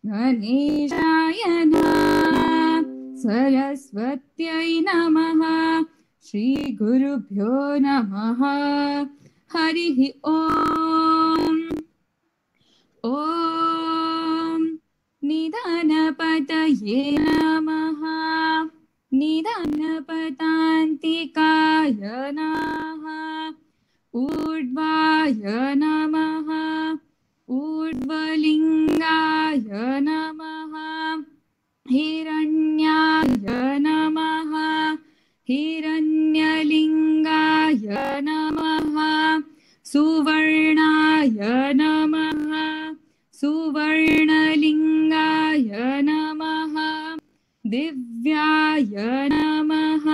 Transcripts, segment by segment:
गणेशाय नमः सरस्वत्यै नमः श्रीगुरुभ्यो नमः हरिः ॐ ॐ निधनपतये नमः निधनपतान्तिकाय नमः ऊर्ध्वाय नमः ऊर्ध्वलिङ्गाय नमः हिरण्याय नमः हिरण्यलिङ्गाय नमः सुवर्णाय नमः सुवर्णलिङ्गाय नमः दिव्याय नमः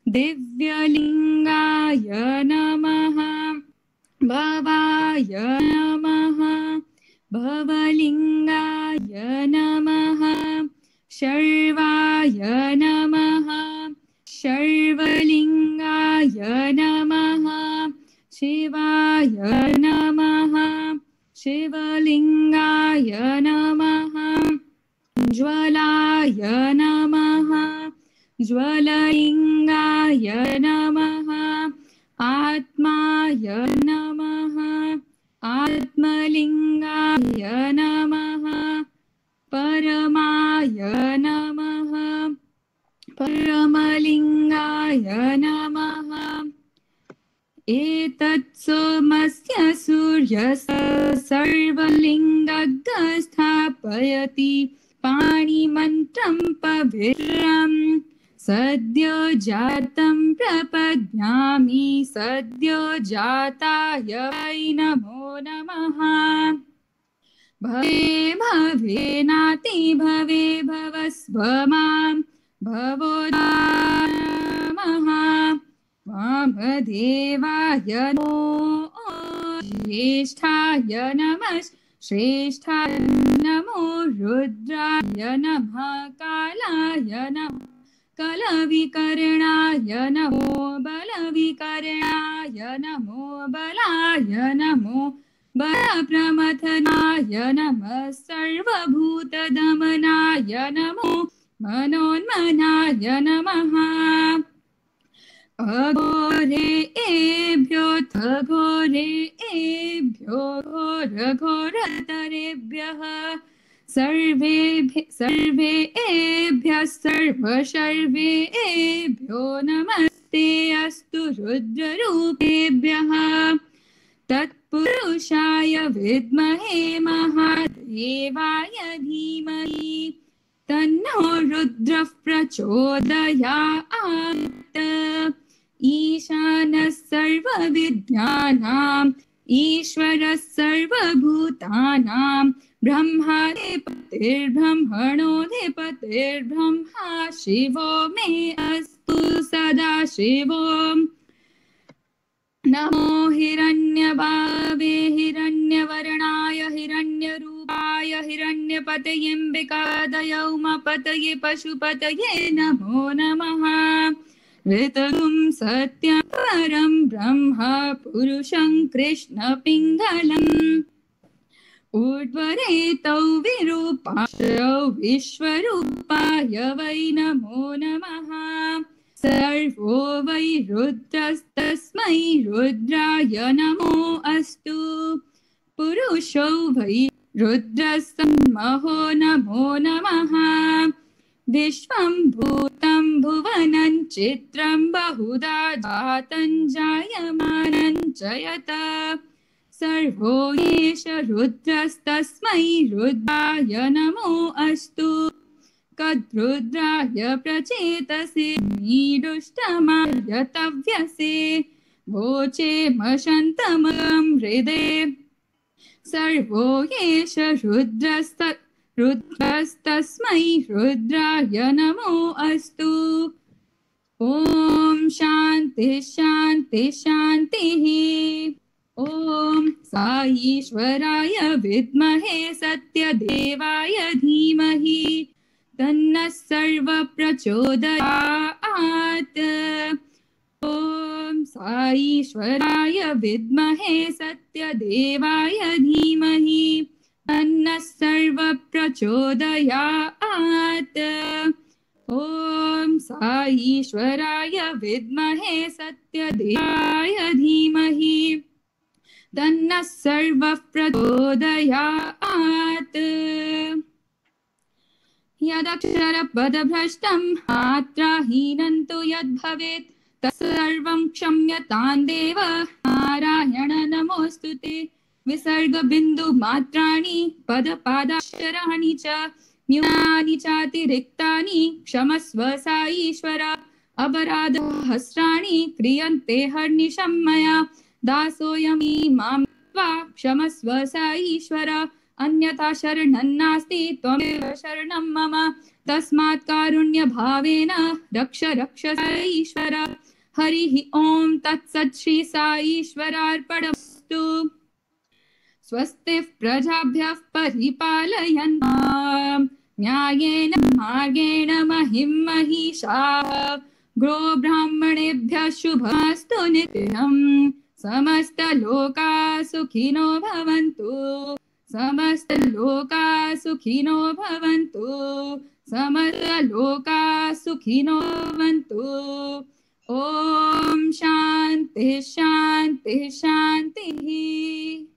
दिव्यलिङ्गाय नमः भवाय नमः भवलिङ्गाय नमः शर्वाय नमः शर्वलिङ्गाय नमः शिवाय नमः शिवलिङ्गाय नमः ज्वलाय नमः ज्वललिङ्गाय नमः आत्माय नमः आत्मलिङ्गाय नमः परमाय नमः परमलिङ्गाय नमः एतत् सोमस्य सूर्यस्य सर्वलिङ्गं स्थापयति पाणिमन्त्रं पवित्रम् सद्यो जातं प्रपद्यामि सद्यो जाताय वै नमो नमः भवे भवे नाति भवे भवस्व मां भवो नमः वामदेवाय नमो ज्येष्ठाय नमः श्रेष्ठाय नमो रुद्राय नमः कालाय नमः कलविकर्णाय नमो बलविकर्णाय नमो बलाय नमो बलप्रमथनाय नमः सर्वभूतदमनाय नमो मनोन्मनाय नमः अघोरेभ्यो घोरेभ्यो घोरघोरतरेभ्यः सर्वेभ्यः सर्वेभ्यो नमस्ते अस्तु रुद्ररूपेभ्यः तत्पुरुषाय विद्महे महादेवाय धीमहि तन्नो रुद्रः प्रचोदयात् ईशानः सर्वविद्यानाम् ईश्वरः सर्वभूतानां ब्रह्माधिपतिर्ब्रह्मणोऽधिपतिर्ब्रह्मा शिवो मे अस्तु सदा शिवो नमो हिरण्यभावे हिरण्यवर्णाय हिरण्यरूपाय हिरण्यपतयेऽम्बिकादय उमापतये पशुपतये नमो नमः ऋतुं सत्यं परं ब्रह्म पुरुषं कृष्णपिङ्गलम् ऊर्ध्वरेतौ विरूपाक्षौ विश्वरूपाय वै नमो नमः सर्वो वै रुद्रस्तस्मै रुद्राय नमो अस्तु पुरुषो वै रुद्रस्तन्महो नमो नमः विश्वं भूतं भुवनं चित्रं बहुधा जातं जायमानं च यत् सर्वो एष रुद्रस्तस्मै रुद्राय नमो अस्तु कद्रुद्राय प्रचेतसे नीडुष्टमायतव्यसे वोचे मशन्तमं हृदे सर्वो एष रुद्रस्तस्मै रुद्राय नमो अस्तु ॐ शान्ति शान्ति शान्तिः ॐ साईश्वराय विद्महे सत्यदेवाय धीमहि तन्नः सर्वः प्रचोदयात् ॐ साईश्वराय विद्महे सत्यदेवाय धीमहि तन्नः सर्वप्रचोदयात्। ॐ साईश्वराय विद्महे सत्यदेवाय धीमहि तन्नः सर्वः प्रचोदयात्। यदक्षरपदभ्रष्टं मात्राहीनं तु यद्भवेत् तत्सर्वं क्षम्यतां देव नारायण नमोऽस्तु ते। विसर्गबिन्दुमात्राणि पदपादाक्षराणि च न्यूनानि चातिरिक्तानि क्षमस्व साईश्वर। अपराधसहस्राणि क्रियन्ते हर्निशं मया दासोऽयं मां त्वा क्षमस्व साईश्वर। अन्यथा शरणं नास्ति त्वमेव शरणं मम तस्मात् कारुण्यभावेन रक्ष रक्ष साईश्वर। हरिः ॐ तत्सत् श्री साईश्वरार्पणमस्तु। स्वस्तिः प्रजाभ्यः परिपालयन्ताम् न्यायेन मार्गेण महिं महिषाः। गोब्राह्मणेभ्यः शुभमस्तु नित्यम्। समस्तलोकाः सुखिनो भवन्तु। समस्तलोकाः सुखिनो भवन्तु। समस्तलोकाः सुखिनो भवन्तु। ॐ शान्तिः शान्तिः शान्तिः।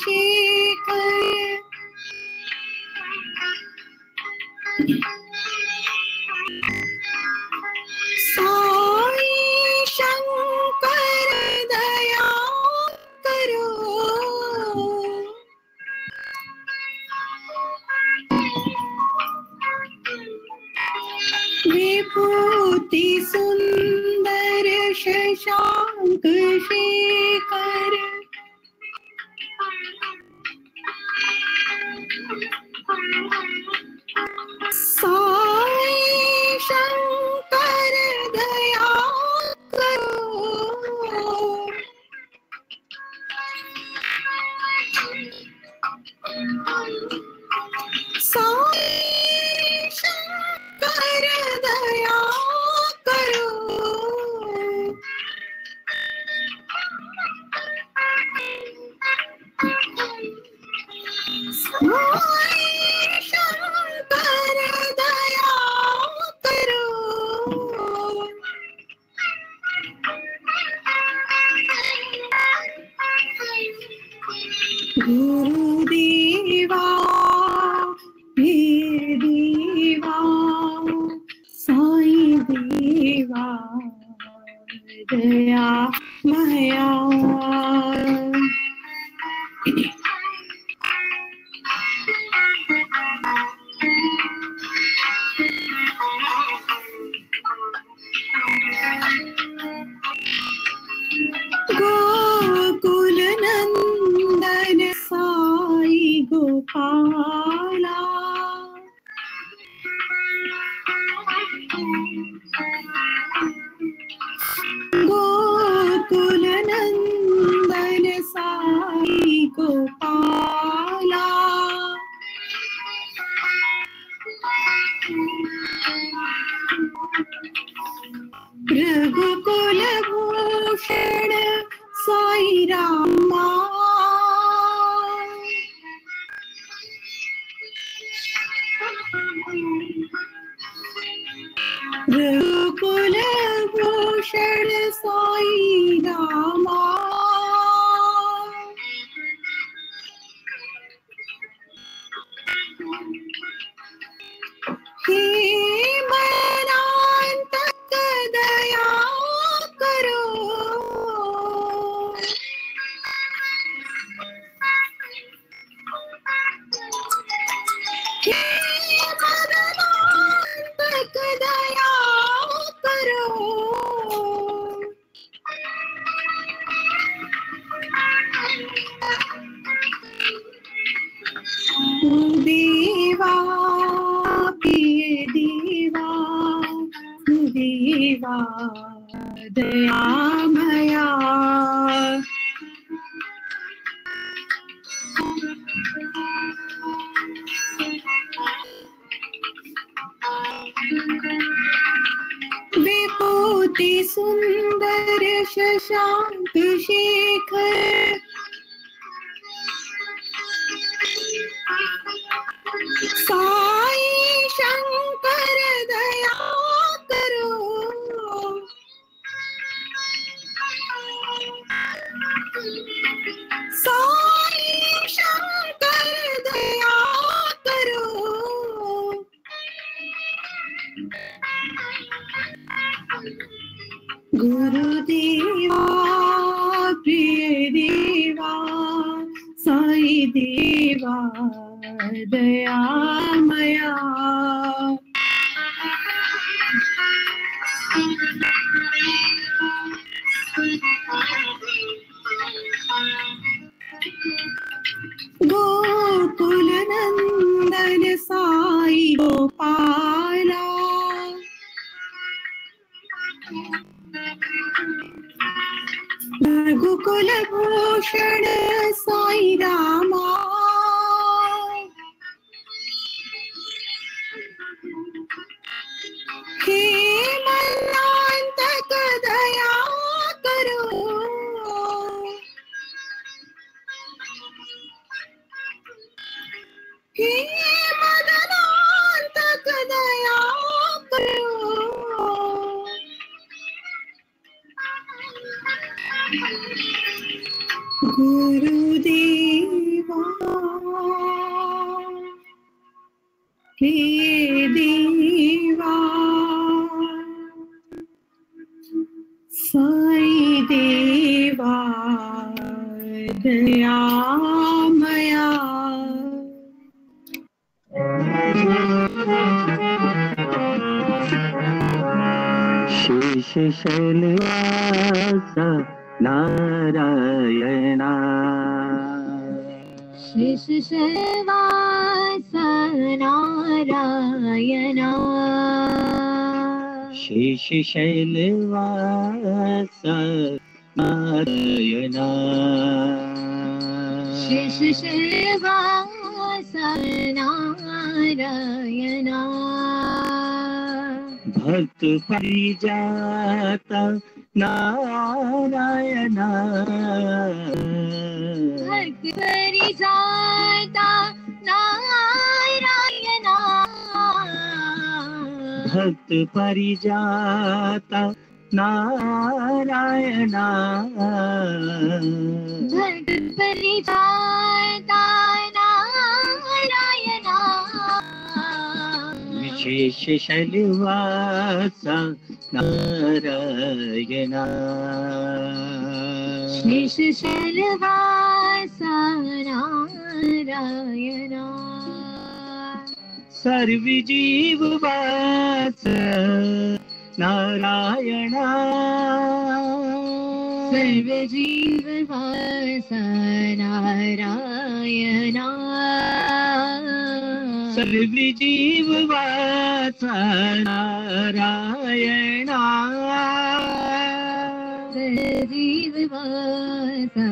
शेखर साई शंकर दया करो विभूति सुंदर शशांक शेखर साई शंकर दया करो साई शंकर दया करो साई शंकर दया करो गुरुदेवा पीर देवा साईं देवा दया माया गोकुल नंदन साई गोपाला गोकुल नंदन साई गोपाला रघुकुल भूषण साई रामा रघुकुल भूषण साई रामा हे मनांतक दया करो हे मनांतक दया करो देवा प्रिय देवा देवा दयामया विभूति सुंदर शशांक शेखर साई शंकर दया करो साई शंकर दया करो गुरुदेवा प्रिय देवा साई देवा दयामया गोकुल नंदन साई गोपाला रघुकुल भूषण साई रामा हे मनांतक दया करो हे मनांतक दया करो गुरुदेव हे देवा साई देवा दयामया शेष शैलवासा नारायणा शेष शैलवासा नारायणा शेष शैलवासा नारायणा शेष शैलवासा नारायणा भक्त परिजाता नारायणा भक्त परिजाता नारायणा भक्त परिजाता नारायणा भक्त परिजाता नारायणा विशेष शैलवासा नारायणा शेष शैलवासा नारायणा सर्वजीववास नारायणा सर्वजीववासा नारायणा सर्वजीववास नारायणा सर्वजीववासा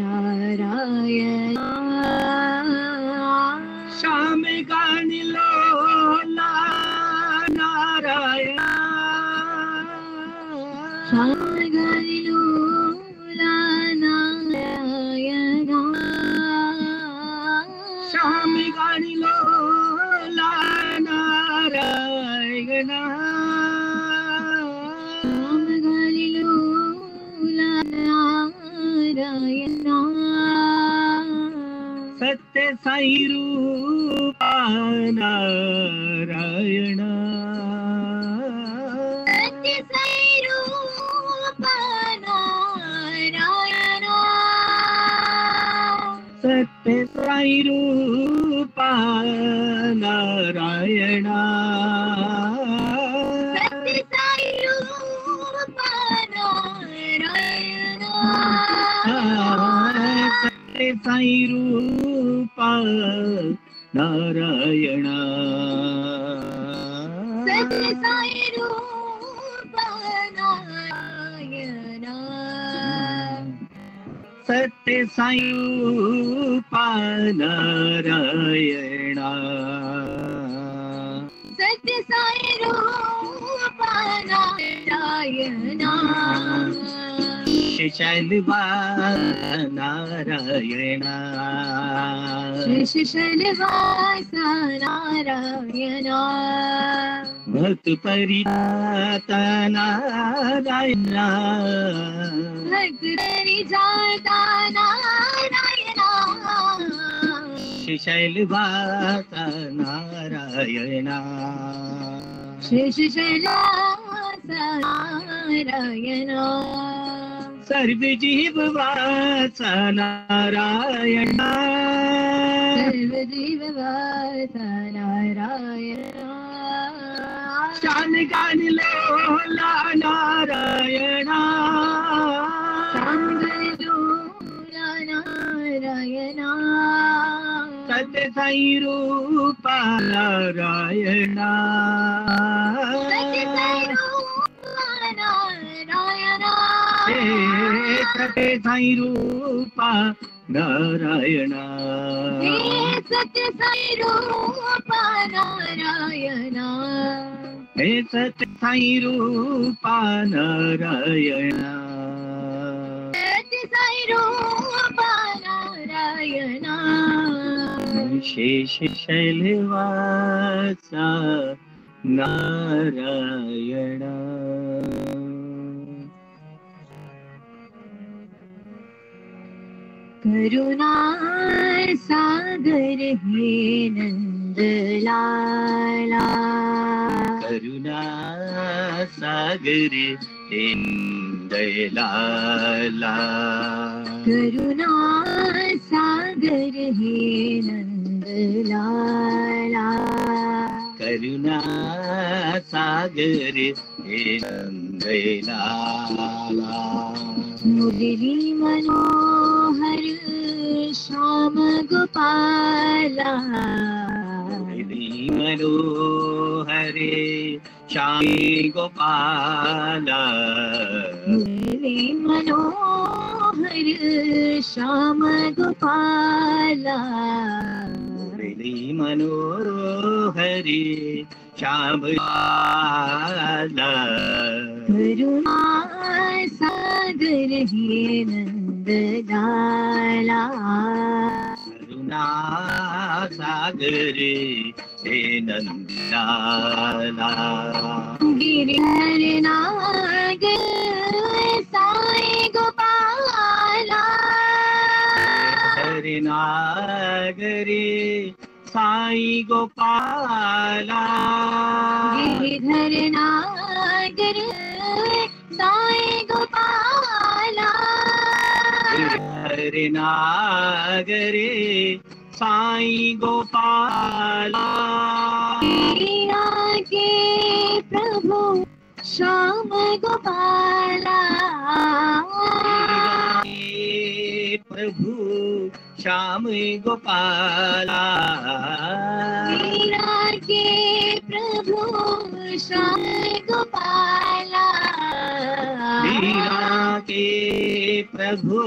नारायणा श्याम गानि लोला नारायणा श्याम गानि लोला नारायणा श्याम गानि लोला नारायणा श्याम गानि लोला नारायणा सत्य साई रूपा नारायणा सत्य साई रूपा नारायणा सत्य साई रूपा नारायणा सत्य साई रूपा नारायणा सत्य साई रूपा नारायणा सत्य साई रूपा नारायणा सत्य साई रूपा नारायणा सत्य साई रूपा नारायणा शैलवासा नारायणा शेष शैलवासा नारायणा भक्त परिजाता नारायणा भक्त परिजाता नारायणा शैलवासा नारायणा शेष शैलवासा नारायणा सर्वजीववासा नारायणा सर्वजीववासा नारायणा शान गानि लोला नारायणा श्याम गानि लोला नारायणा सत्य साई रूपा नारायणा सत्य साई रूपा नारायणा सत्य साई रूपा नारायणा हे सत्य साई रूपा नारायणा हे सत्य साई रूपा नारायणा सत्य साई रूपा नारायणा शेष शैलवासा नारायणा करुणा सागर हे नंद नंद लाला करुणा सागर हे नंद लाला करुणा सागर हे नंद लाला करुणा सागर हे नंद लाला मुरली मनोहर श्याम गोपाला मुरली मनोहरे श्याम गोपाला मुरली मनोहर श्याम गोपाला मुरली मनोहरे श्याम गोपाला करुणा सागर हे नंद लाला करुणा सागर हे नंद लाला गिरिधर नागर साई गोपाला हरि नागरे साई गोपाला गिरिधर नागर साई गोपाला हरि नागरे साई गोपाला मीरा के प्रभु श्याम गोपाला प्रभु श्याम गोपाला मीरा के प्रभु श्याम गोपाला मीरा के प्रभु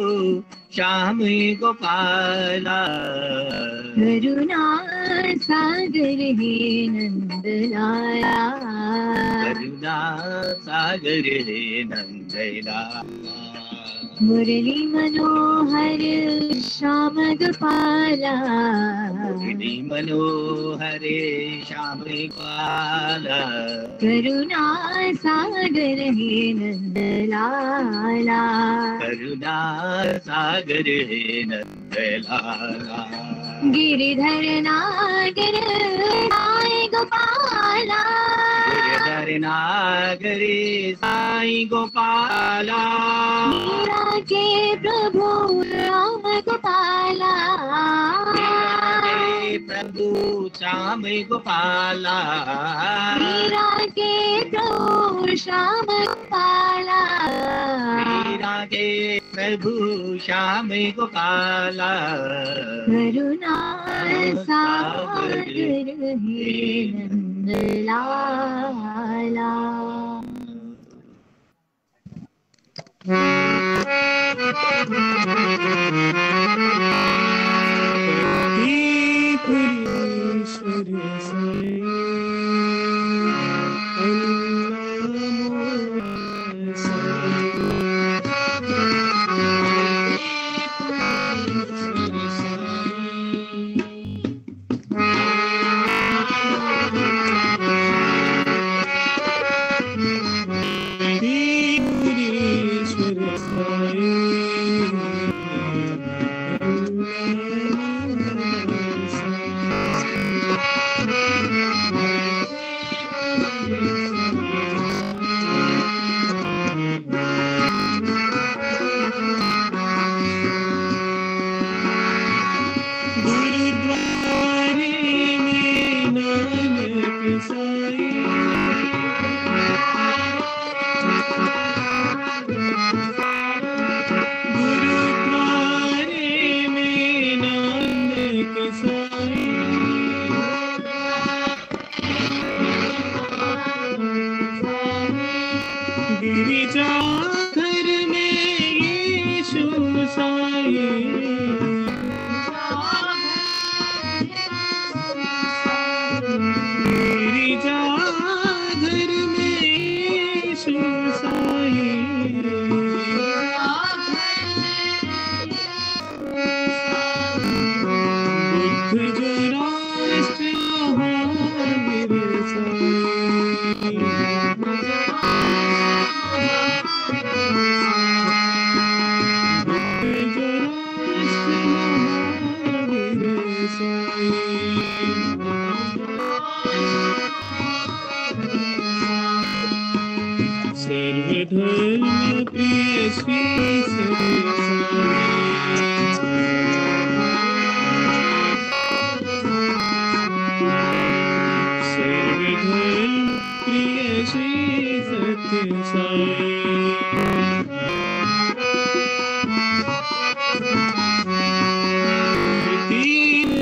श्याम गोपाला करुणा सागर हे नंद लाला करुणा सागर हे नंद लाला मुरली मनोहर श्याम गोपाला मुरली मनोहरे श्याम गोपाला करुणा सागर हे नंद लाला करुणा सागर हे नंद लाला गिरिधर नागर साई गोपाला गिरधर नागरे साई गोपाला मीरा के प्रभु राम गोपाला प्रभु श्याम गोपाला मीरा के प्रभु श्याम गोपाला मीरा के प्रभु श्याम गोपाला करुणा सागर हे नंद लाला सर्वधर्म प्रिय श्री सर्वधर्म प्रिय श्री सत्य साई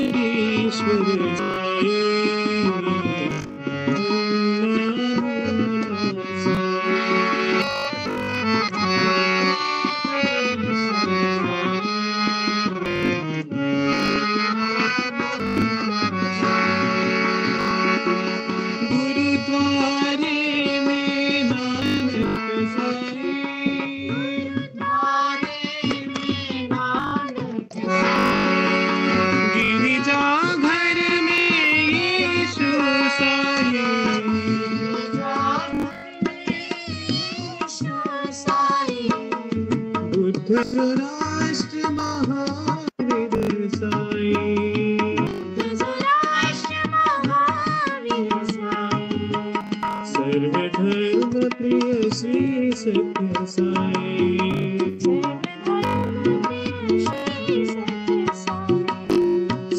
तीरेश्वर साई राष्ट्र महावीर साई सर्वधर्म प्रिय श्री सत्य साई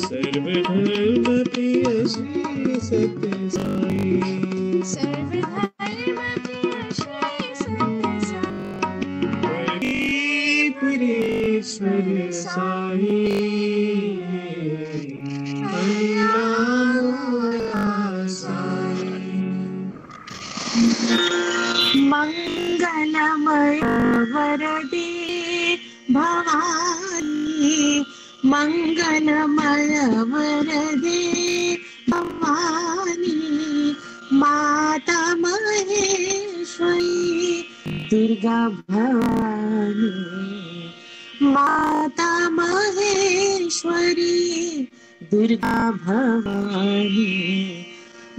सर्वधर्म प्रिय श्री सत्य साई ईश्वर साई मंगलमय वरदे भवानी मंगलमय वरदे भवानी माता महेश्वरी दुर्गा भवानी माता महेश्वरी दुर्गा भवानी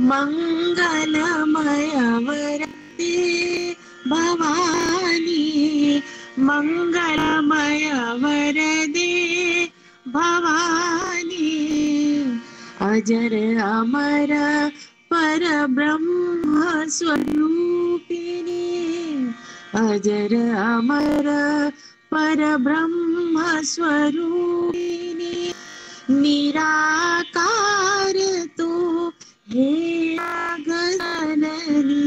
मंगलमय वरदे भवानी मंगलमय वरदे भवानी अजर अमर परब्रह्म स्वरूपिणी अजर अमर परब्रह्म स्वरूपिणी निराकार तू हे जगजननी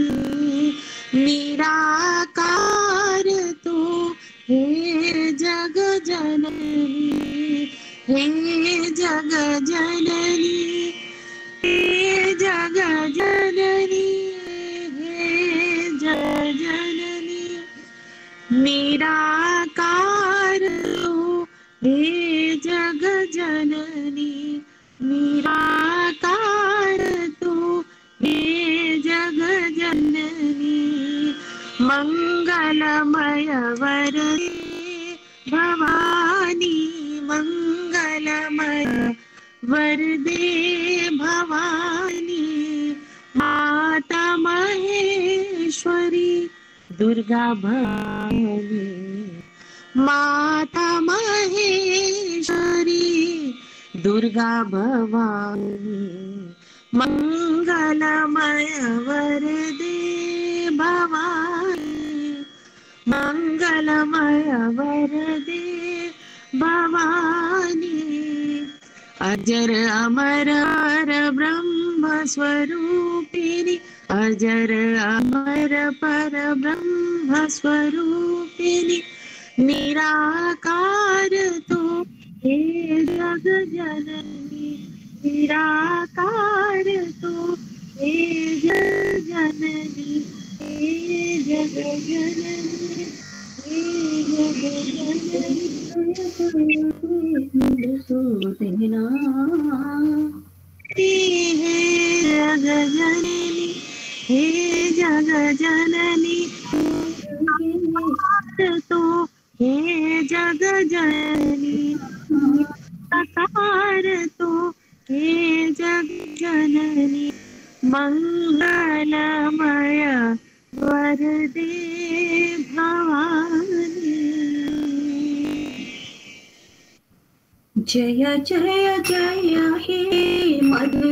निराकार तू हे जगजननी हे जगजननी हे जगजननी हे जगजननी निराकार तू हे जगजननी निराकार तू हे जगजननी मंगलमय वरदे भवानी मंगलमय वरदे भवानी माता महेश्वरी दुर्गा भवानी माता महेश्वरी दुर्गा भवानी मंगलमय वरदे भवानी मंगलमय वरदे भवानी अजर अमर ब्रह्म स्वरूपिणी अजर अमर पर ब्रह्म स्वरूपिणी निराकार तू हे जग जननी निराकार तू हे जग जननी हे जग जननी हे जग जननी तेना हे जग जननी हे जग जननी तो हे जग जननी साकार तो हे जग जननी मंगलमय वरदे भवानी जय जय जय हे मधुर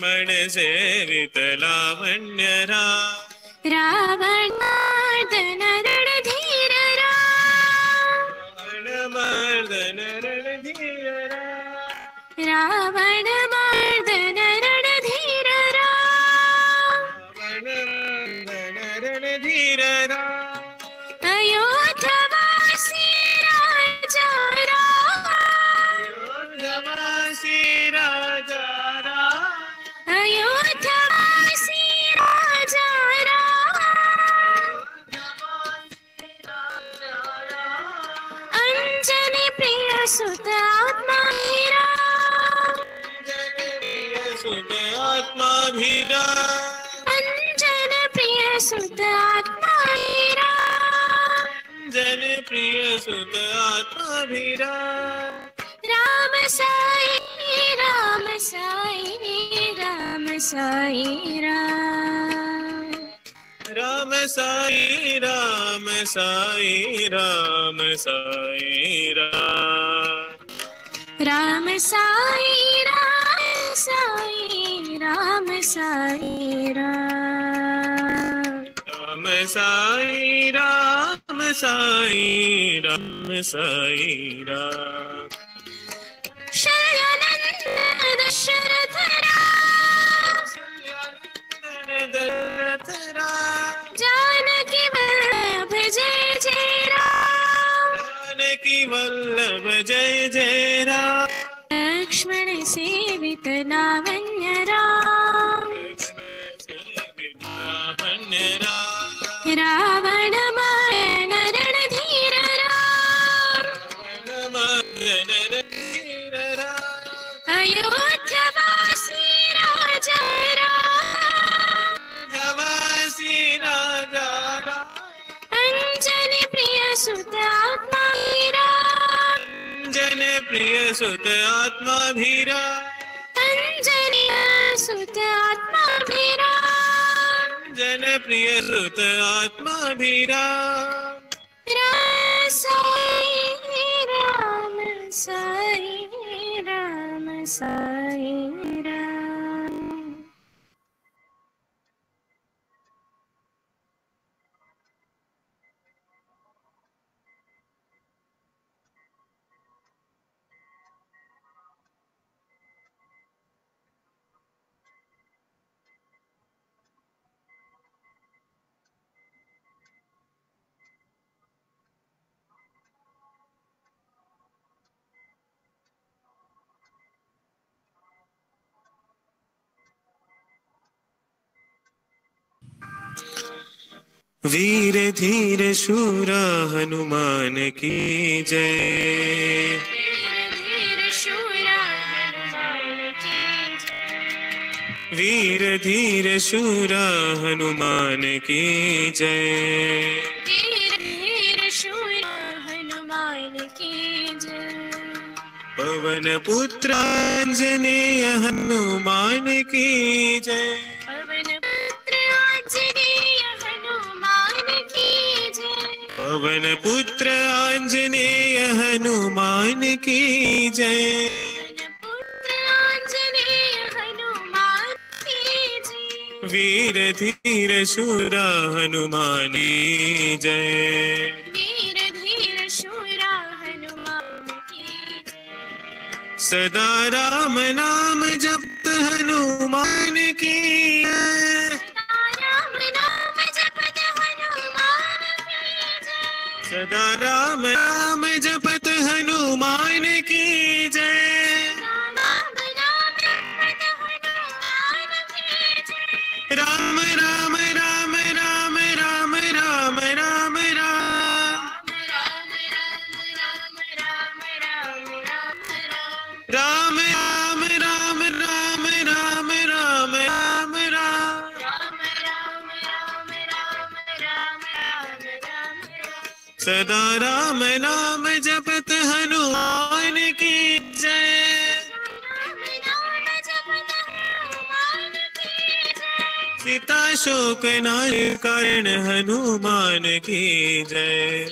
लक्ष्मण सेवित लावण्य राम रावण मर्दन रणधीर राम मर्दन रणधीर राम रावण मर्दन रणधीर राम मर्दन रणधीर राम अयोध्यवासी राजा राम अयोध्यवासी राजा राम अयोध्यवासी राजा राम अंजनी प्रिय सुत आत्मा ही राम सुत आत्मा भी राम अंजन प्रिय सुत आत्मा ही राम जन प्रिय सुत आत्मा भी राम राम साई राम साई राम साई राम राम साई राम साई राम साई राम राम साई राम साई राम साई राम राम साई राम साई राम साई राम शरणानंद दशरथ राम दशरथ राम जानकी वल्लभ जय जय राम जानकी वल्लभ जय जय राम लक्ष्मण सेवित लावण्य राम लावण्य राम रावण मर्दन रणधीर राम मर्दन रणधीर राम अयोध्यवासी राजा राम अयोध्यवासी राजा राम अंजनी प्रिय सुत आत्मा ही राम जन प्रिय सुत आत्मा भी राम अंजनी सुत आत्मा भी राम जन प्रिय सुत आत्मा भी राम राम साई राम साई राम साई राम वीर धीर शूरा हनुमान की जय वीर धीर शूरा हनुमान की जय वीर धीर शूरा हनुमान की जय वीर धीर शूरा हनुमान की जय पवन पुत्र आंजनेय हनुमान की जय पवन पुत्र आंजनेय हनुमान की जय पवन पुत्र आंजनेय हनुमान की जय पुत्र आंजनेय हनुमान की जय वीर धीर शूरा हनुमान की जय वीर धीर शूरा हनुमान की जय सदा राम नाम जपत हनुमान की जय राम नाम जपत हनुमान की जय सदा राम नाम जपत हनुमान की जय राम नाम जपत हनुमान की जय राम राम राम राम राम राम राम राम राम राम राम राम राम राम राम राम सदा राम नाम जपत हनुमान की जय सीता शोक नाश कारण हनुमान की जय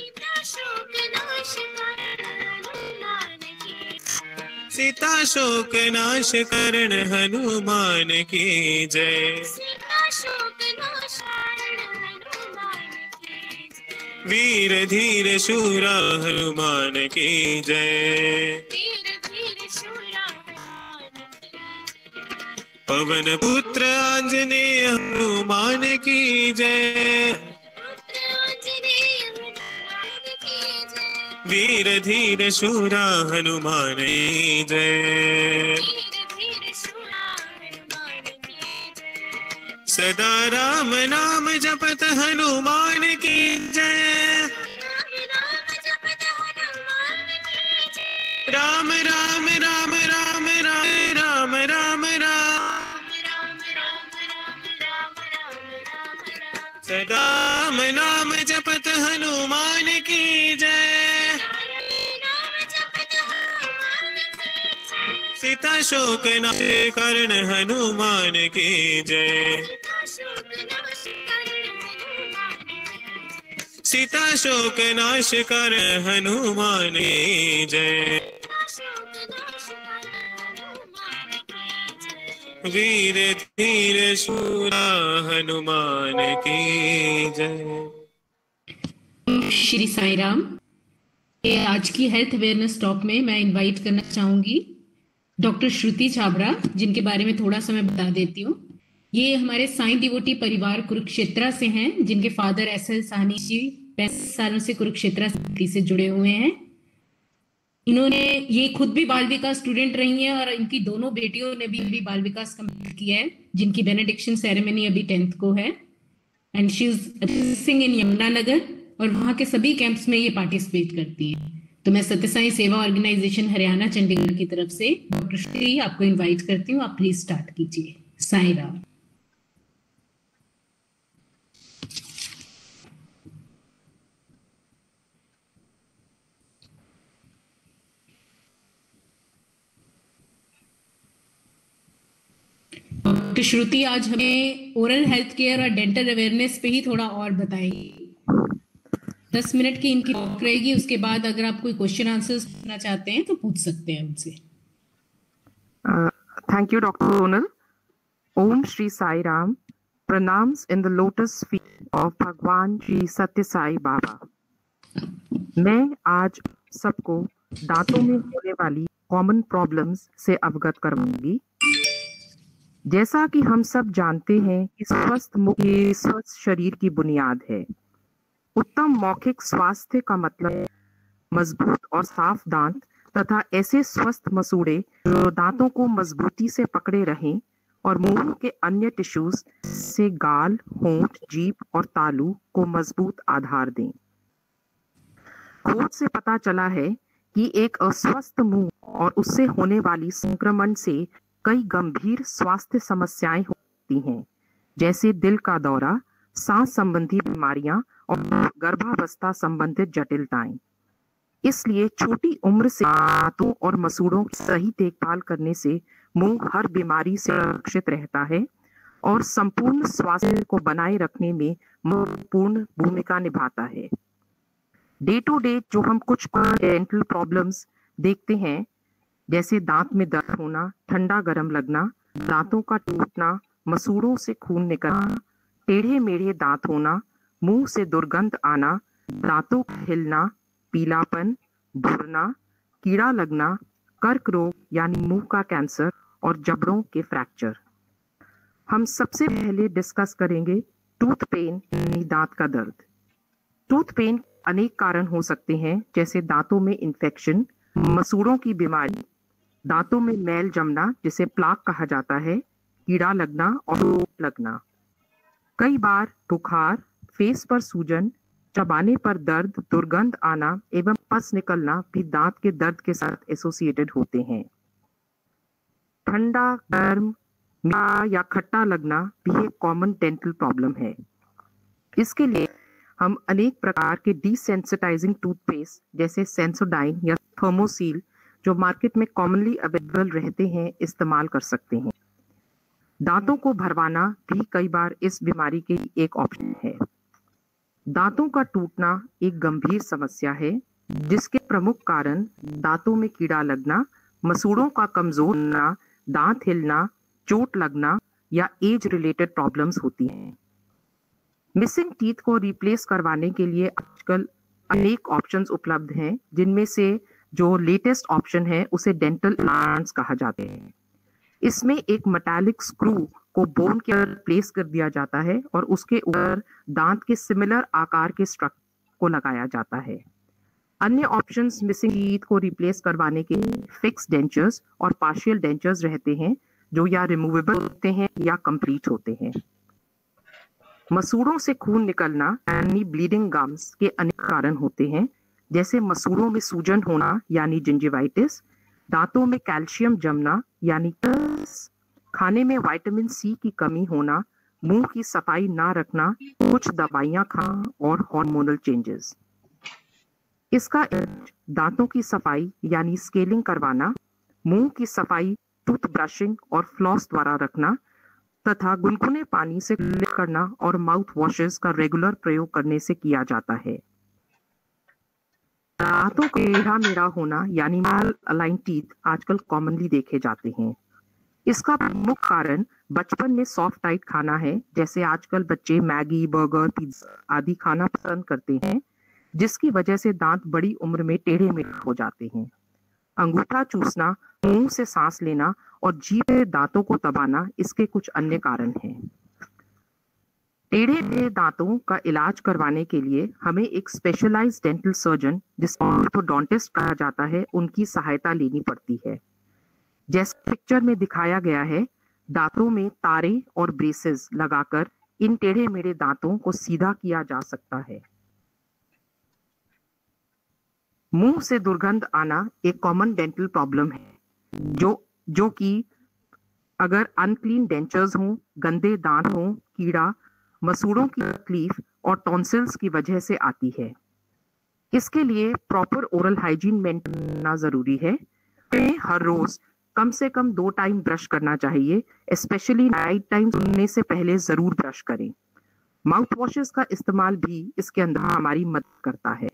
सीता शोक नाश करण हनुमान की जय। सीता शोक नाश करण हनुमान की जय। वीर धीर शूरा हनुमान की जय। वीर धीर शूरा हनुमान की जय। पवन पुत्र आंजनेय हनुमान की जय। पुत्र आंजनेय हनुमान की जय। वीर धीर शूरा हनुमान की जय। वीर धीर शूरा हनुमान की जय। सदा राम नाम जपत हनुमान की जय। राम नाम जपत हनुमान की जय। राम राम राम राम राम राम राम राम राम राम राम राम राम राम राम। सदा नाम जपत हनुमान की जय। नाम जपत हनुमान की जय। सीता शोक नाश करण हनुमान की जय। सीता शोक नाश करण हनुमान की जय। सीता शोक नाश कर हनुमान की जय। सीता शोक नाश करण हनुमान की जय। वीर धीर शूरा हनुमान की जय। श्री साई राम। ये आज की हेल्थ अवेयरनेस टॉक में मैं इनवाइट करना चाहूंगी डॉक्टर श्रुति छाबड़ा, जिनके बारे में थोड़ा सा मैं बता देती हूँ। ये हमारे साई डिवोटी परिवार कुरुक्षेत्रा से हैं, जिनके फादर एसएल साहनी जी 35 सालों से कुरुक्षेत्रा से जुड़े हुए हैं। इन्होंने ये खुद भी बाल विकास स्टूडेंट रही हैं और इनकी दोनों बेटियों ने भी बाल विकास कंप्लीट किया है, जिनकी बेनेडिक्शन सेरेमनी अभी 10th को है। एंड शी इज असिस्टिंग इन यमुनानगर और वहाँ के सभी कैंप्स में ये पार्टिसिपेट करती है। तो मैं सत्य साई सेवा ऑर्गेनाइजेशन हरियाणा चंडीगढ़ की तरफ से डॉक्टर श्री आपको इनवाइट करती हूँ। आप प्लीज स्टार्ट कीजिए। साई राम। डॉक्टर श्रुति आज हमें ओरल हेल्थ केयर और डेंटल अवेयरनेस पे ही थोड़ा और बताएंगे। 10 मिनट की इनकी टॉक रहेगी। उसके बाद अगर आप कोई क्वेश्चन आंसर्स करना चाहते हैं तो पूछ सकते हैं हमसे। Thank you, Dr. Sonal. Om Shri Sai Ram. Pranams in the lotus feet of Bhagwan Shri Satya Sai Baba. मैं आज सबको दांतों में होने वाली कॉमन प्रॉब्लम्स से अवगत करवाऊंगी। जैसा कि हम सब जानते हैं कि स्वस्थ मुख ही स्वस्थ शरीर की बुनियाद है। उत्तम मौखिक स्वास्थ्य का मतलब है मजबूत और साफ दांत तथा ऐसे स्वस्थ मसूड़े जो दांतों को मजबूती से पकड़े रहें और मुंह के अन्य टिश्यूज से गाल, होंठ, जीभ और तालू को मजबूत आधार दें। खोज से पता चला है कि एक अस्वस्थ मुंह और उससे होने वाली संक्रमण से कई गंभीर स्वास्थ्य समस्याएं होती हैं, जैसे दिल का दौरा, सांस संबंधी बीमारियां और गर्भावस्था संबंधित जटिलताएं। इसलिए छोटी उम्र से दांतों और मसूड़ों की सही देखभाल करने से मुंह हर बीमारी से सुरक्षित रहता है और संपूर्ण स्वास्थ्य को बनाए रखने में महत्वपूर्ण भूमिका निभाता है। डे टू डे जो हम कुछ डेंटल प्रॉब्लम्स देखते हैं, जैसे दांत में दर्द होना, ठंडा गर्म लगना, दांतों का टूटना, मसूड़ों से खून निकलना, टेढ़े मेढ़े दांत होना, मुंह से दुर्गंध आना, दांतों का हिलना, पीलापन, भुरना, कीड़ा लगना, कर्क रोग यानी मुंह का कैंसर और जबड़ों के फ्रैक्चर। हम सबसे पहले डिस्कस करेंगे टूथ पेन यानी दांत का दर्द। टूथ पेन अनेक कारण हो सकते हैं, जैसे दांतों में इन्फेक्शन, मसूड़ों की बीमारी, दांतों में मैल जमना जिसे प्लाक कहा जाता है, कीड़ा लगना और चोट लगना। कई बार बुखार, फेस पर सूजन, चबाने पर दर्द, दुर्गंध आना एवं पस निकलना भी दांत के दर्द के साथ एसोसिएटेड होते हैं। ठंडा, गर्म, मीठा या खट्टा लगना भी एक कॉमन डेंटल प्रॉब्लम है। इसके लिए हम अनेक प्रकार के डिसेंसिटाइजिंग टूथपेस्ट जैसे सेंसोडाइन या थर्मोसील जो मार्केट में कॉमनली अवेलेबल रहते हैं इस्तेमाल कर सकते हैं। दांतों को भरवाना भी कई बार इस बीमारी के एक ऑप्शन है। दांतों का टूटना एक गंभीर समस्या है, जिसके प्रमुख कारण दांतों में कीड़ा लगना, मसूड़ों का कमजोर होना, दांत हिलना, चोट लगना या एज रिलेटेड प्रॉब्लम्स होती हैं। मिसिंग टीथ को रिप्लेस करवाने के लिए आजकल अनेक ऑप्शंस उपलब्ध हैं, जिनमें से जो लेटेस्ट ऑप्शन है उसे डेंटल इम्प्लांट्स कहा जाते हैं। इसमें एक मेटालिक स्क्रू को बोन के अंदर प्लेस कर दिया जाता है और उसके ऊपर दांत के सिमिलर आकार के स्ट्रक्चर को लगाया जाता है। अन्य ऑप्शंस मिसिंग टीथ को रिप्लेस करवाने के फिक्स डेंचर्स और पार्शियल डेंचर्स रहते हैं, जो या रिमूवेबल होते हैं या कंप्लीट होते हैं। मसूड़ों से खून निकलना यानी ब्लीडिंग गम्स के अनेक कारण होते हैं, जैसे मसूड़ों में सूजन होना यानी जिंजिवाइटिस, दांतों में कैल्शियम जमना यानी खाने में विटामिन सी की कमी होना, मुंह की सफाई ना रखना, कुछ दवाइयां खाना और हार्मोनल चेंजेस। इसका दांतों की सफाई यानी स्केलिंग करवाना, मुंह की सफाई टूथ ब्रशिंग और फ्लॉस द्वारा रखना तथा गुनगुने पानी से क्लीन करना और माउथ वॉशेस का रेगुलर प्रयोग करने से किया जाता है। दांतों का टेढ़ा मेढ़ा होना यानी माल अलाइन टीथ आजकल कॉमनली देखे जाते हैं। इसका प्रमुख कारण बचपन में सॉफ्ट डाइट खाना है, जैसे आजकल बच्चे मैगी, बर्गर, पिज्जा आदि खाना पसंद करते हैं, जिसकी वजह से दांत बड़ी उम्र में टेढ़े मेढ़े हो जाते हैं। अंगूठा चूसना, मुंह से सांस लेना और जीभ से दांतों को दबाना इसके कुछ अन्य कारण हैं। टेढ़े मेढ़े दांतों का इलाज करवाने के लिए हमें एक स्पेशलाइज्ड डेंटल सर्जन, जिसको ऑर्थोडोंटिस्ट कहा जाता है, उनकी सहायता लेनी पड़ती है। जैसे पिक्चर में दिखाया गया है, दांतों में तारे और ब्रेसेस लगाकर इन टेढ़े मेढ़े दांतों को सीधा किया जा सकता है। मुंह से दुर्गंध आना एक कॉमन डेंटल प्रॉब्लम है, जो कि अगर अनक्लीन डेंचर्स हों, गंदे दांत हों, कीड़ा, मसूड़ों की तकलीफ और टॉन्सिल्स की वजह से आती है। इसके लिए प्रॉपर ओरल हाइजीन मेंटेन करना जरूरी है। हर रोज कम से कम 2 टाइम ब्रश करना चाहिए, स्पेशली नाइट टाइम सोने से पहले जरूर ब्रश करें। माउथ वॉशेस का इस्तेमाल भी इसके अंदर हमारी मदद करता है।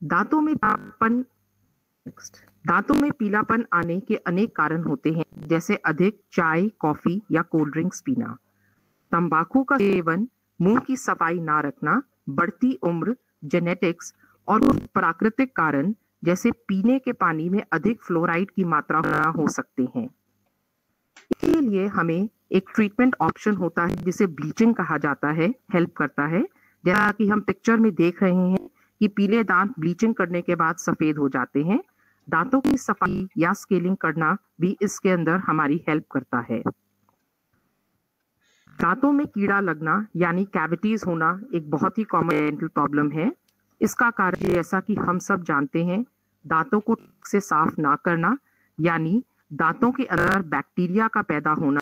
दांतों में पीलापन आने के अनेक कारण होते हैं, जैसे अधिक चाय, कॉफी या कोल्ड ड्रिंक्स पीना, तंबाकू का सेवन, मुंह की सफाई ना रखना, बढ़ती उम्र, जेनेटिक्स और प्राकृतिक कारण जैसे पीने के पानी में अधिक फ्लोराइड की मात्रा हो सकते हैं। इसके लिए हमें एक ट्रीटमेंट ऑप्शन होता है जिसे ब्लीचिंग कहा जाता है, हेल्प करता है। जैसा कि हम पिक्चर में देख रहे हैं कि पीले दांत ब्लीचिंग करने के बाद सफेद हो जाते हैं। दांतों की सफाई या स्केलिंग करना भी इसके अंदर हमारी हेल्प करता है। दांतों में कीड़ा लगना यानी कैविटीज होना एक बहुत ही कॉमन डेंटल प्रॉब्लम है। इसका कारण जैसा कि हम सब जानते हैं, दांतों को ठीक से साफ ना करना यानी दांतों के अंदर बैक्टीरिया का पैदा होना,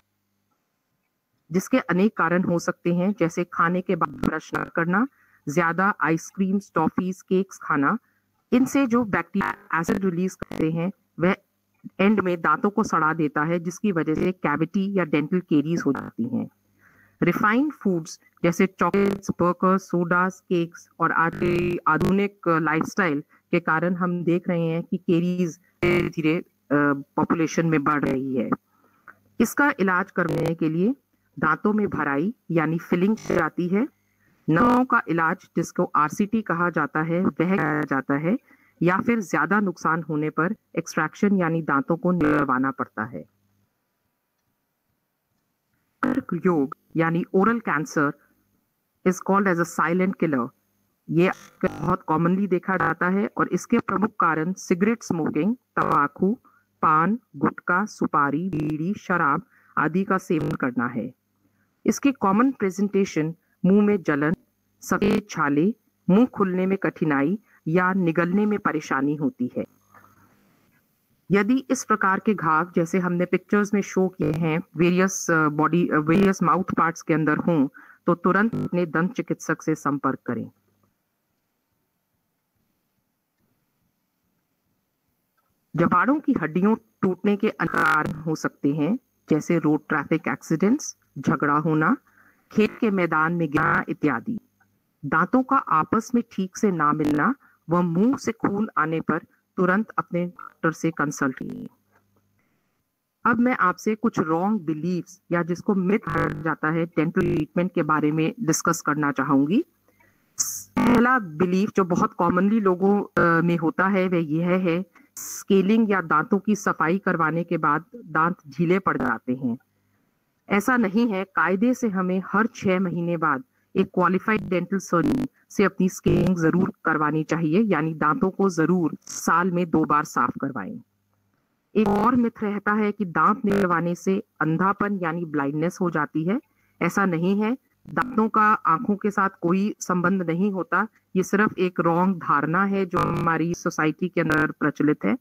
जिसके अनेक कारण हो सकते हैं, जैसे खाने के बाद ब्रश न करना, ज्यादा आइसक्रीम, टॉफीज, केक्स खाना। इनसे जो बैक्टीरिया एसिड रिलीज करते हैं वह एंड में दांतों को सड़ा देता है, जिसकी वजह से कैविटी या डेंटल केरीज हो जाती हैं। रिफाइंड फूड्स जैसे चॉकलेट्स, बर्गर, सोडास, केक्स और आधुनिक लाइफस्टाइल के कारण हम देख रहे हैं कि केरीज धीरे धीरे पॉपुलेशन में बढ़ रही है। इसका इलाज करने के लिए दांतों में भराई यानी फिलिंग की जाती है। नसों का इलाज, जिसको आरसीटी कहा जाता है, वह किया जाता है, या फिर ज्यादा नुकसान होने पर एक्सट्रैक्शन यानी दांतों को निकलवाना पड़ता है। योग यानी oral cancer is called as a silent killer. ये बहुत कॉमनली देखा जाता है और इसके प्रमुख कारण सिगरेट स्मोकिंग, तंबाकू, पान, गुटखा, सुपारी, बीड़ी, शराब आदि का सेवन करना है। इसके कॉमन प्रेजेंटेशन मुंह में जलन, सफेद छाले, मुंह खुलने में कठिनाई या निगलने में परेशानी होती है। यदि इस प्रकार के घाव जैसे हमने पिक्चर्स में शो किए हैं वेरियस माउथ पार्ट्स के अंदर हों, तो तुरंत अपने दंत चिकित्सक से संपर्क करें। जबाड़ों की हड्डियों टूटने के कारण हो सकते हैं, जैसे रोड ट्रैफिक एक्सीडेंट्स, झगड़ा होना, खेत के मैदान में गिरना इत्यादि। दांतों का आपस में ठीक से ना मिलना व मुंह से खून आने पर तुरंत अपने डॉक्टर से कंसल्ट कीजिए। अब मैं आपसे कुछ रॉन्ग बिलीव्स या जिसको मिथ कहा जाता है डेंटल ट्रीटमेंट के बारे में डिस्कस करना चाहूंगी। पहला बिलीफ जो बहुत कॉमनली लोगों में होता है वह यह है, स्केलिंग या दांतों की सफाई करवाने के बाद दांत ढीले पड़ जाते हैं। ऐसा नहीं है। कायदे से हमें हर 6 महीने बाद एक क्वालिफाइड डेंटल सर्जन से अपनी स्केलिंग जरूर करवानी चाहिए, यानी दांतों को जरूर साल में 2 बार साफ करवाएं। एक और मिथ रहता है कि दांत निकलवाने से अंधापन यानी ब्लाइंडनेस हो जाती है। ऐसा नहीं है। दांतों का आंखों के साथ कोई संबंध नहीं होता। ये सिर्फ एक रॉन्ग धारणा है जो हमारी सोसाइटी के अंदर प्रचलित है।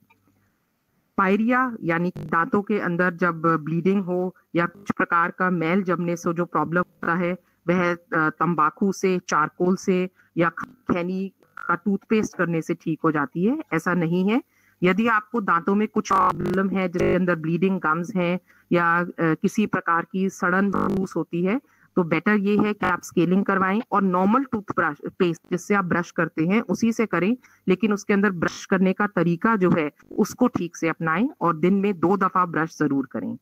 पायरिया यानी दांतों के अंदर जब ब्लीडिंग हो या कुछ प्रकार का मैल जमने से जो प्रॉब्लम होता है वह तंबाकू से, चारकोल से या खैनी का टूथपेस्ट करने से ठीक हो जाती है। ऐसा नहीं है। यदि आपको दांतों में कुछ प्रॉब्लम है जिसके अंदर ब्लीडिंग गम्स हैं या किसी प्रकार की सड़न महसूस होती है तो बेटर ये है कि आप स्केलिंग करवाएं और नॉर्मल टूथब्रश पेस्ट जिससे आप ब्रश करते हैं उसी से करें, लेकिन उसके अंदर ब्रश करने का तरीका जो है उसको ठीक से अपनाएं और दिन में 2 दफा ब्रश जरूर करें।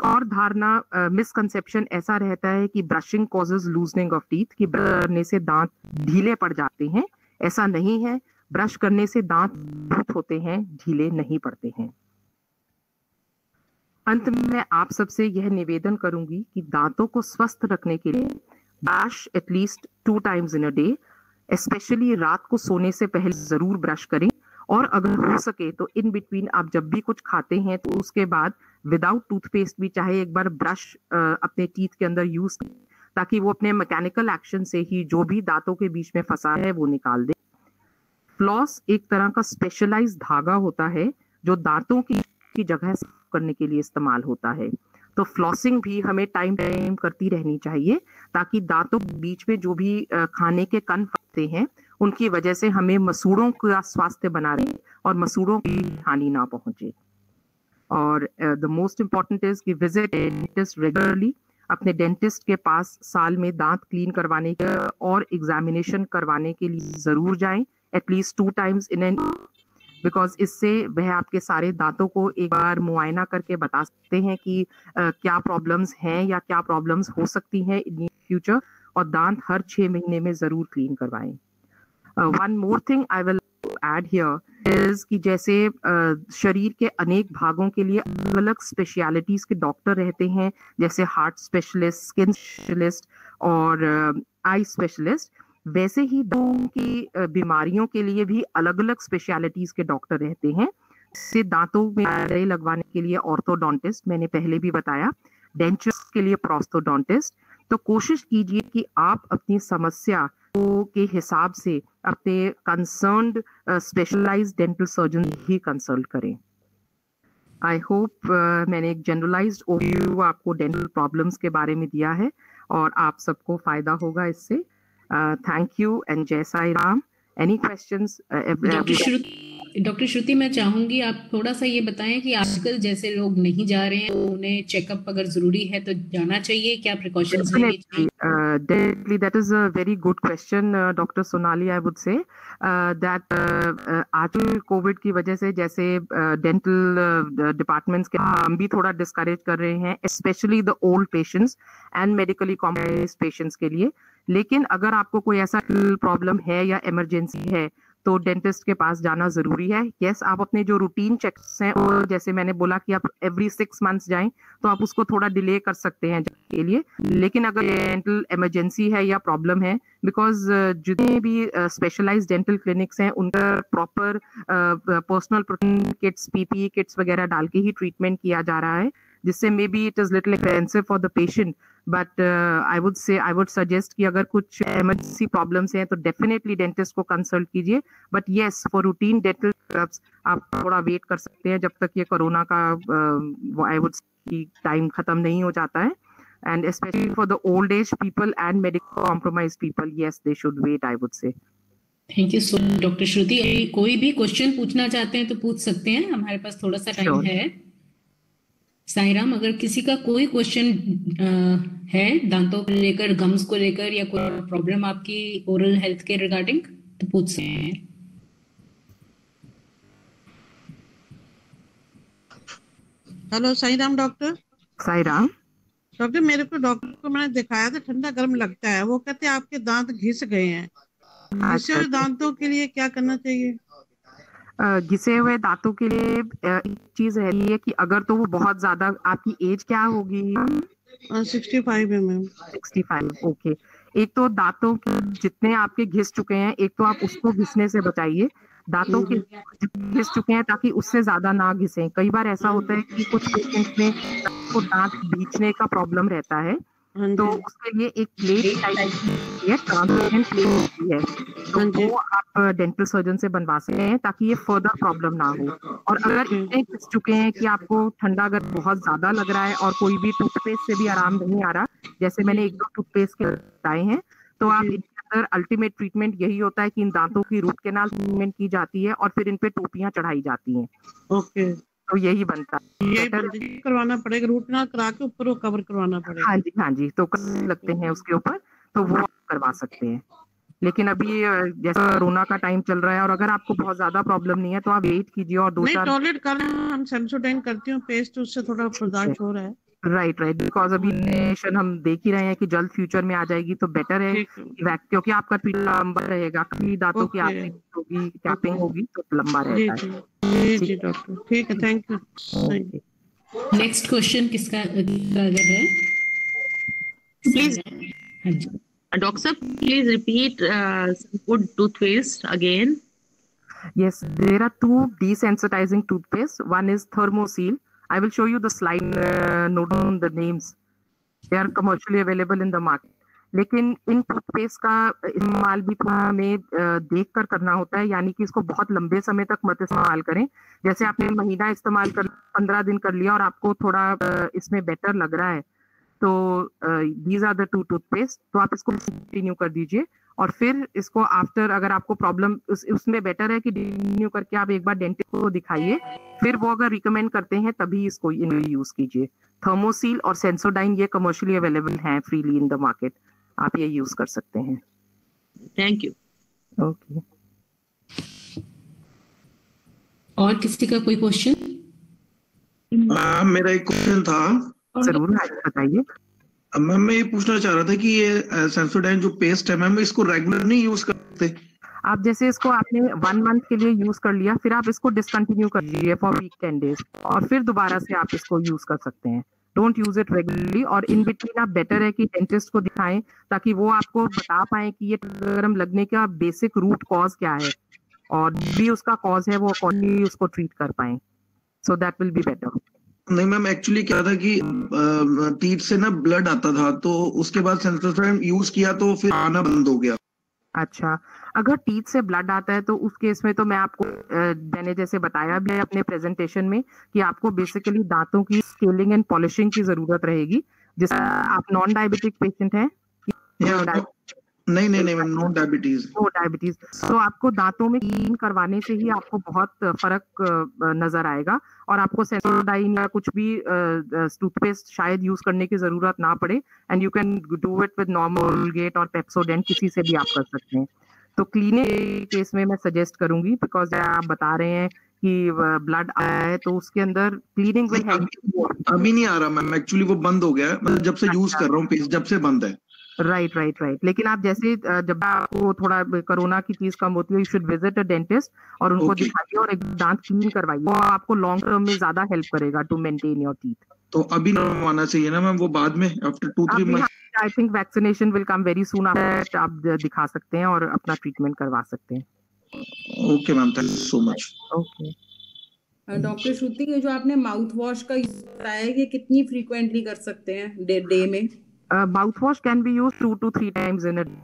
और धारणा मिसकंसेप्शन ऐसा रहता है कि brushing causes loosening of teeth, कि ब्रश करने से दांत ढीले पड़ जाते हैं। ऐसा नहीं है। ब्रश करने से दांत मजबूत होते हैं, ढीले नहीं पड़ते हैं। अंत में मैं आप सबसे यह निवेदन करूंगी कि दांतों को स्वस्थ रखने के लिए brush at least 2 times in a day, specially रात को सोने से पहले जरूर ब्रश करें। और अगर हो सके तो इन बिटवीन आप जब भी कुछ खाते हैं तो उसके बाद विदाउट टूथपेस्ट भी चाहे एक बार ब्रश अपने टीथ के अंदर यूज करें, ताकि वो अपने मैकेनिकल एक्शन से ही जो भी दांतों के बीच में फंसा है वो निकाल दे। फ्लॉस एक तरह का स्पेशलाइज्ड धागा होता है जो दांतों की जगह साफ करने के लिए इस्तेमाल होता है। तो फ्लॉसिंग भी हमें टाइम टाइम करती रहनी चाहिए ताकि दांतों के बीच में जो भी खाने के कण फंसते हैं उनकी वजह से हमें मसूड़ों का स्वास्थ्य बना रहे और मसूड़ों की हानि ना पहुंचे। और द मोस्ट इम्पोर्टेंट इज कि विजिट डेंटिस्ट रेगुलरली। अपने डेंटिस्ट के पास साल में दांत क्लीन करवाने के और एग्जामिनेशन करवाने के लिए जरूर जाएं, at least 2 times in an, because इससे वह आपके सारे दांतों को एक बार मुआयना करके बता सकते हैं कि क्या प्रॉब्लम्स हैं या क्या प्रॉब्लम्स हो सकती हैं इन फ्यूचर। और दांत हर 6 महीने में जरूर क्लीन करवाएं। One more thing I will add here is कि जैसे शरीर के अनेक भागों के लिए अलग अलग स्पेशलिटीज के डॉक्टर रहते हैं, जैसे हार्ट स्पेशलिस्ट, स्किन स्पेशलिस्ट और आई स्पेशलिस्ट, वैसे ही दांतों की बीमारियों के लिए भी अलग अलग स्पेशलिटीज के डॉक्टर रहते हैं। जैसे दांतों में दवाई लगवाने के लिए ऑर्थोडोंटिस्ट, मैंने पहले भी बताया, डेंचर्स के लिए प्रोस्थोडोंटिस्ट। तो कोशिश कीजिए कि आप अपनी समस्या के हिसाब से अपने कंसर्न्ड स्पेशलाइज्ड डेंटल सर्जन ही कंसल्ट करें। आई होप मैंने एक जनरलाइज्ड ओवरव्यू आपको डेंटल प्रॉब्लम्स के बारे में दिया है और आप सबको फायदा होगा इससे। थैंक यू एंड जय Sai Ram. Any questions? Doctor Shruti, मैं चाहूंगी आप थोड़ा सा ये बताएं कि आजकल जैसे लोग नहीं जा रहे हैं तो उन्हें चेकअप अगर जरूरी है तो जाना चाहिए, क्या प्रिकॉशंस लेनी चाहिए? Definitely, that is a very good question, Dr. Sonali. I would say that आजकल कोविड की वजह से जैसे डेंटल डिपार्टमेंट्स के हम भी थोड़ा डिस्करेज कर रहे हैं, specially the old patients and medically compromised patients के लिए। लेकिन अगर आपको कोई ऐसा प्रॉब्लम है या इमरजेंसी है तो डेंटिस्ट के पास जाना जरूरी है। यस, आप अपने जो रूटीन चेक्स हैं और जैसे मैंने बोला कि आप एवरी 6 मंथ्स जाएं तो आप उसको थोड़ा डिले कर सकते हैं के लिए। लेकिन अगर डेंटल इमरजेंसी है या प्रॉब्लम है, बिकॉज जितने भी स्पेशलाइज्ड डेंटल क्लिनिक्स हैं उनका proper personal protection kits, PPE kits वगैरह डाल के ही ट्रीटमेंट किया जा रहा है, जिससे may be it is little expensive for the patient, but I would suggest कि अगर कुछ इमरजेंसी प्रॉब्लम्स हैं तो डेफिनेटली डेंटिस्ट को कंसल्ट कीजिए। But yes, for routine dental checkups आप थोड़ा वेट कर सकते हैं जब तक ये कोरोना का आई वुड टाइम खत्म नहीं हो जाता है। And specially for the old age people and medical compromised people, yes they should wait, I would say. Thank you so much doctor Shruti. कोई भी क्वेश्चन पूछना चाहते हैं तो पूछ सकते हैं, हमारे पास थोड़ा सा टाइम है। साईराम, अगर किसी का कोई क्वेश्चन है दांतों को लेकर, गम्स को लेकर या कोई प्रॉब्लम आपकी ओरल हेल्थ के रिगार्डिंग तो पूछ सकते हैं। Hello Sai Ram doctor. Sai Ram. Doctor मेरे को डॉक्टर को मैंने दिखाया था, ठंडा गर्म लगता है। वो कहते हैं आपके दांत घिस गए हैं। घिसे हुए दांतों के लिए क्या करना चाहिए? घिसे हुए दांतों के लिए एक चीज है ये कि अगर तो वो बहुत ज्यादा, आपकी एज क्या होगी? 65 है मैम। 65, ओके। एक तो दांतों के जितने आपके घिस चुके हैं, एक तो आप उसको घिसने से बचाइए। दांतों के घिस चुके हैं ताकि उससे ज्यादा ना घिसे। कई बार ऐसा होता है कि कुछ पेशेंट्स में को दांत बीचने का प्रॉब्लम रहता है, तो उसके लिए एक प्लेट टाइप की है, ट्रांसपेरेंट प्लेट होती है, तो वो आप डेंटल सर्जन से बनवा सकते हैं ताकि ये फर्दर प्रॉब्लम ना हो। और अगर इतने घिस चुके हैं कि आपको ठंडा अगर बहुत ज्यादा लग रहा है और कोई भी टूथपेस्ट से भी आराम नहीं आ रहा, जैसे मैंने 1-2 टूथपेस्ट के बताए हैं, तो आप इनके अंदर अल्टीमेट ट्रीटमेंट यही होता है कि इन दांतों की रूट कैनाल ट्रीटमेंट की जाती है और फिर इन पे टोपियां चढ़ाई जाती हैं। ओके, तो यही बनता है। ये करवाना पड़ेगा, रूट कैनाल करा के ऊपर वो कवर करवाना पड़ेगा। हाँ जी, हाँ जी, तो कर लगते हैं उसके ऊपर, तो वो करवा सकते हैं। लेकिन अभी जैसा कोरोना का टाइम चल रहा है और अगर आपको बहुत ज्यादा प्रॉब्लम नहीं है तो आप वेट कीजिए और 2-4 टॉयलेट कर हम सेंसोडाइन करती हूँ पेस्ट, उससे थोड़ा बर्दाश्त हो रहा है। राइट, बिकॉज अभी नेशन हम देख ही रहे हैं कि जल्द फ्यूचर में आ जाएगी, तो बेटर है क्योंकि आपका ट्रीटमेंट लंबा रहेगा। कभी दांतों की होगी, कैपिंग होगी, तो लंबा रहता है। जी डॉक्टर, ठीक है, थैंक यू। नेक्स्ट क्वेश्चन किसका है? प्लीज डॉक्टर साहब, please repeat good toothpaste again. Yes, there are 2 desensitizing toothpaste. One is Thermoseal. I will show you the slide, note down the names. They are commercially available in the market. लेकिन इन toothpaste का इस्तेमाल भी हमें देख कर करना होता है, यानी कि इसको बहुत लंबे समय तक मत इस्तेमाल करें। जैसे आपने महीना इस्तेमाल कर 15 दिन कर लिया और आपको थोड़ा इसमें बेटर लग रहा है, तो दीज आर द 2 टूथपेस्ट, तो आप इसको कंटिन्यू कर दीजिए। और फिर इसको आफ्टर अगर आपको प्रॉब्लम उसमें बेटर है कि डिन्यू करके आप एक बार डेंटिस्ट को दिखाइए, फिर वो अगर रिकमेंड करते हैं तभी इसको यूज कीजिए। थर्मोसील और सेंसोडाइन ये कमर्शियली अवेलेबल हैं फ्रीली इन द मार्केट, आप ये यूज कर सकते हैं। Thank you. ओके, और किसी का कोई क्वेश्चन? मेरा एक क्वेश्चन था। जरूर, बताइए। मैम मैं ये पूछना चाह रहा था कि ये सेंसोडाइन जो पेस्ट है मैम, इसको रेगुलर नहीं यूज करते? आप जैसे इसको आपने 1 मंथ के लिए यूज कर लिया, फिर आप इसको डिसकंटिन्यू कर लीजिए फॉर वीक 10 डेज और फिर दोबारा से आप इसको यूज कर सकते हैं। Don't use it regularly. और इन बिटवीन आप बेटर है कि डेंटिस्ट को दिखाएं ताकि वो आपको बता पाए कि ये गरम लगने का बेसिक रूट कॉज क्या है, और भी उसका कॉज है वो अकॉर्डिंगली उसको ट्रीट कर पाए, so that will be better. नहीं मैम, एक्चुअली क्या था कि टीथ से ना ब्लड आता था, तो उसके बाद सेंसोडाइन यूज किया तो फिर आना बंद हो गया। अच्छा, अगर टीथ से ब्लड आता है तो उस केस में तो मैं आपको मैंने जैसे बताया भी है अपने प्रेजेंटेशन में कि आपको बेसिकली दांतों की स्केलिंग एंड पॉलिशिंग की जरूरत रहेगी। जिससे आप नॉन डायबिटिक पेशेंट हैं? नहीं मैम, नो डायबिटीज। तो आपको दांतों में क्लीन करवाने से ही आपको बहुत फर्क नजर आएगा और आपको सेंसोडाइन या कुछ भी टूथपेस्ट शायद यूज करने की जरूरत ना पड़े, and you can do it with normal गेट और पेप्सोडेंट, किसी से भी आप कर सकते हैं। तो क्लीनिंग केस में मैं सजेस्ट करूंगी, बिकॉज आप बता रहे हैं कि ब्लड आया है तो उसके अंदर क्लीनिंग विल हेल्प। अभी नहीं आ रहा मैम, एक्चुअली वो बंद हो गया है, मतलब जब से यूज कर रहा हूँ पेस्ट, जब से बंद है। राइट। लेकिन आप जैसे जब आपको थोड़ा कोरोना की चीज कम होती है, you should visit a dentist और उनको दिखाइए और एक दांत क्लीन करवाइए, वो आपको लॉन्ग टर्म में ज्यादा हेल्प करेगा टू मेंटेन योर टीथ। तो अभी नवाना चाहिए ना मैम, वो बाद में after 2-3 month? I think vaccination will come very soon after, आप दिखा सकते हैं और अपना ट्रीटमेंट करवा सकते हैं। Okay ma'am, thank you so much. Okay doctor Shruti, ये जो आपने माउथ वॉश का बताया है, ये कितनी फ्रीक्वेंटली कर सकते हैं डे में? Mouth wash can be use 2 to 3 times in a day.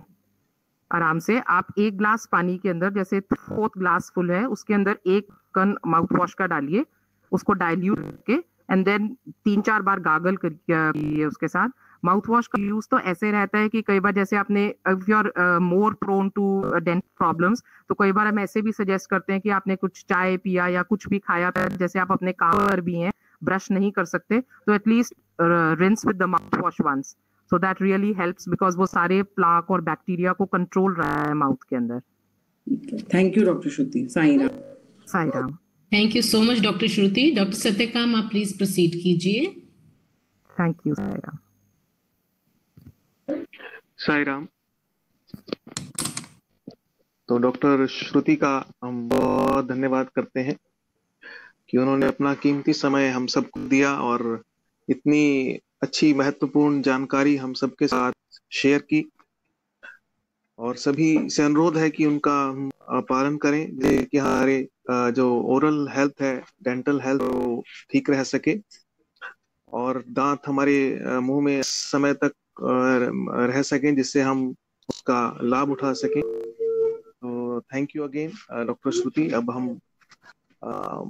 आराम से आप 1 ग्लास पानी के अंदर, जैसे 4th ग्लास फुल है, उसके अंदर 1 कन माउथ वॉश का डालिए, उसको डाइल्यूट करके एंड देन 3-4 बार गागल करिए उसके साथ। माउथ वॉश का यूज तो ऐसे रहता है कि कई बार जैसे आपने if you are more prone to dental problems, तो कई बार हम ऐसे भी सजेस्ट करते हैं कि आपने कुछ चाय पिया या कुछ भी खाया था, जैसे आप अपने काम पर भी हैं, ब्रश नहीं कर सकते, तो at least rinse with the mouth wash once, so that really helps, because वो सारे प्लाक और बैक्टीरिया को कंट्रोल रहा है माउथ के अंदर। Thank you doctor Shruti. Sai Ram. Thank you so much doctor Shruti. Doctor Satyakam, आप प्लीज प्रोसीड कीजिए। Thank you Sairam. साईराम। तो डॉक्टर श्रुति का हम बहुत धन्यवाद करते हैं कि उन्होंने अपना कीमती समय हम सबको दिया और इतनी अच्छी महत्वपूर्ण जानकारी हम सबके साथ शेयर की। और सभी से अनुरोध है कि उनका हम पालन करें कि हमारे जो ओरल हेल्थ है, डेंटल हेल्थ, वो ठीक रह सके और दांत हमारे मुंह में समय तक रह सकें जिससे हम उसका लाभ उठा सकें। तो थैंक यू अगेन डॉक्टर श्रुति। अब हम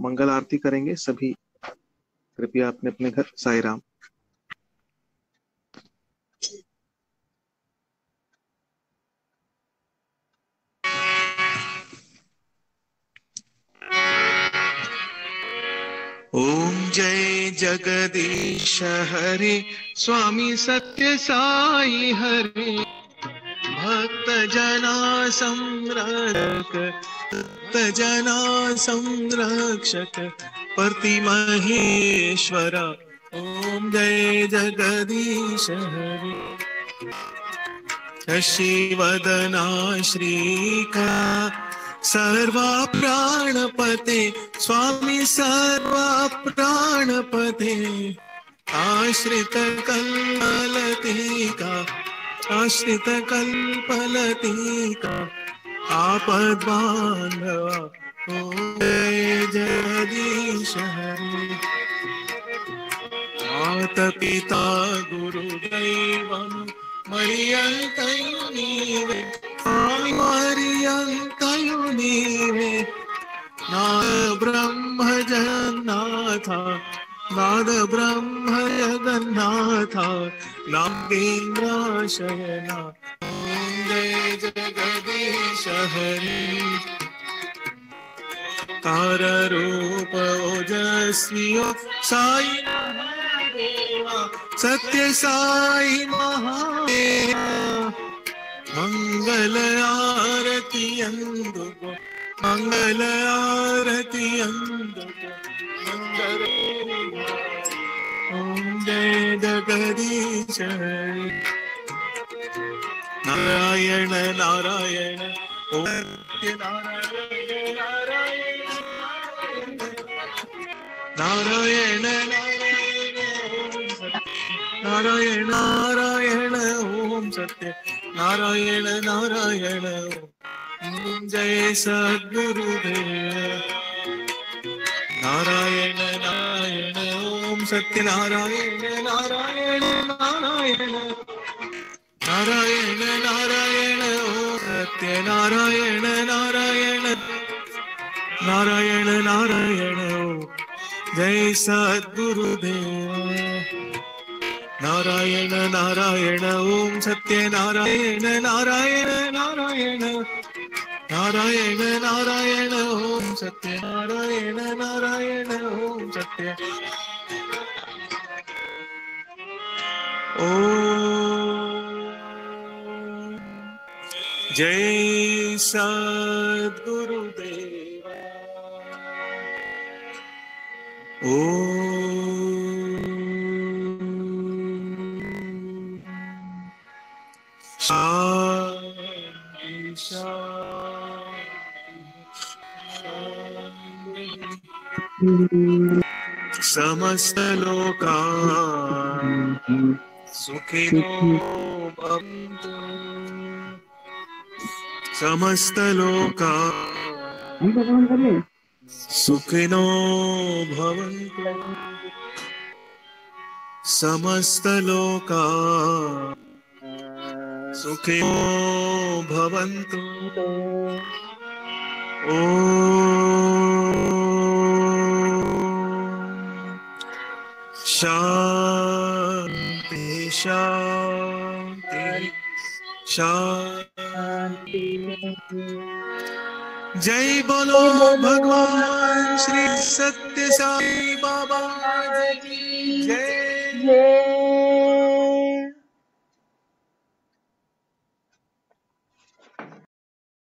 मंगल आरती करेंगे। सभी कृपया अपने अपने घर। साईराम। ओम जय जगदीश हरे स्वामी सत्य साई हरे भक्त जना संरक्षक प्रति महेश्वर। ओम जय जगदीश हरे शशिवदना श्रीका सर्वा प्राणपते स्वामी सर्वा प्राणपते आश्रित कल्पलतिका आपद बांधवा। ओम जय जगदीश हरे माता पिता गुरु दैवम मरियंतयु नीवे स्वामी मरियंतयु नीवे नाद ब्रह्म जगन्नाथा नाद ब्रह्म जगन्नाथा नागेन्द्र शयना। ओम जय जगदीश हरे तार रूप ओजस्वी साई महादेवा सत्य साई महादेवा मंगल आरती अंदुको मंगल आरती अंदुको मंगल। ओम जय जगदीश हरे नारायण नारायण ओम नारायण नारायण नारायण नारायण ओम सत्य नारायण नारायण। ओम जय सद्गुरुदेव नारायण नारायण ओम सत्य नारायण नारायण नारायण नारायण नारायण ओम सत्य नारायण नारायण नारायण नारायण। ओम जय सद्गुरुदेव नारायण नारायण ओम सत्य नारायण नारायण नारायण नारायण नारायण ओम सत्य नारायण नारायण ओम सत्य। ओम जय सद्गुरुदेव। शांति शांति समस्त लोका सुखिनो भवन्तु समस्त लोका सुखिनो भवन्तु समस्त लोका सुखिनो भवन्तु। शांति शांति शांति। जय बोलो भगवान श्री सत्य साई बाबा की जय।